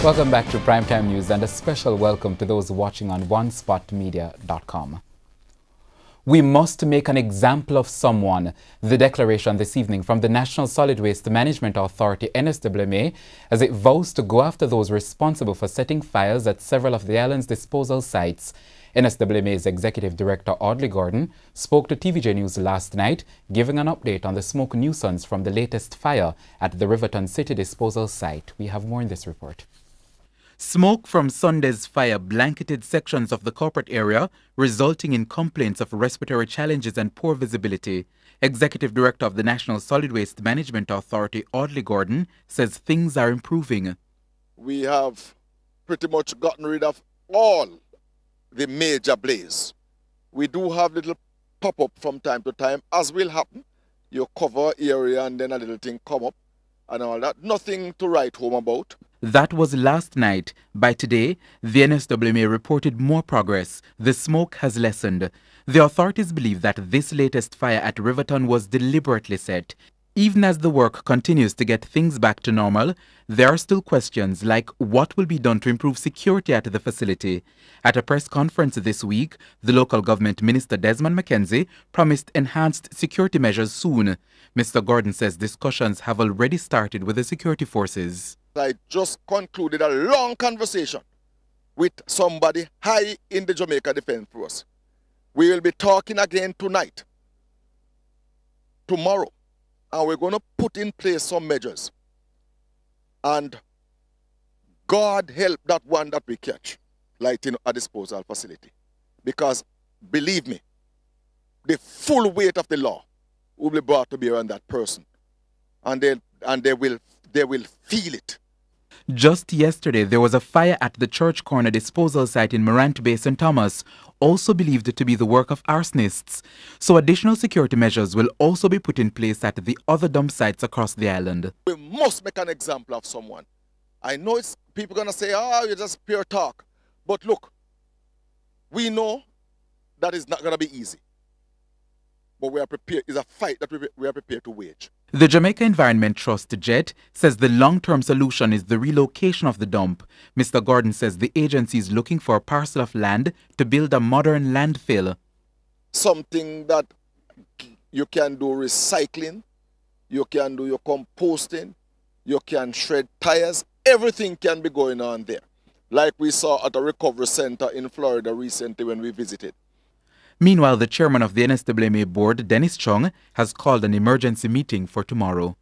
Welcome back to Primetime News and a special welcome to those watching on onespotmedia.com. We must make an example of someone. The declaration this evening from the National Solid Waste Management Authority, NSWMA, as it vows to go after those responsible for setting fires at several of the island's disposal sites. NSWMA's Executive Director Audley Gordon spoke to TVJ News last night, giving an update on the smoke nuisance from the latest fire at the Riverton City disposal site. We have more in this report. Smoke from Sunday's fire blanketed sections of the corporate area, resulting in complaints of respiratory challenges and poor visibility. Executive Director of the National Solid Waste Management Authority, Audley Gordon, says things are improving. We have pretty much gotten rid of all the major blaze. We do have little pop-up from time to time, as will happen. You cover area and then a little thing come up and all that. Nothing to write home about. That was last night. By today, the NSWMA reported more progress. The smoke has lessened. The authorities believe that this latest fire at Riverton was deliberately set. Even as the work continues to get things back to normal, there are still questions like what will be done to improve security at the facility. At a press conference this week, the local government minister Desmond McKenzie promised enhanced security measures soon. Mr. Gordon says discussions have already started with the security forces. I just concluded a long conversation with somebody high in the Jamaica Defense Force. We will be talking again tonight, tomorrow, and we're going to put in place some measures. And God help that one that we catch lighting a disposal facility. Because believe me, the full weight of the law will be brought to bear on that person. And they will feel it. Just yesterday, there was a fire at the Church Corner disposal site in Morant Bay, St. Thomas, also believed to be the work of arsonists. So additional security measures will also be put in place at the other dump sites across the island. We must make an example of someone. I know people are going to say, oh, you're just pure talk. But look, we know that it's not going to be easy. But we are prepared. It's a fight that we are prepared to wage. The Jamaica Environment Trust, JET, says the long-term solution is the relocation of the dump. Mr. Gordon says the agency is looking for a parcel of land to build a modern landfill. Something that you can do recycling, you can do your composting, you can shred tires, everything can be going on there. Like we saw at a recovery center in Florida recently when we visited. Meanwhile, the chairman of the NSWMA board, Dennis Chung, has called an emergency meeting for tomorrow.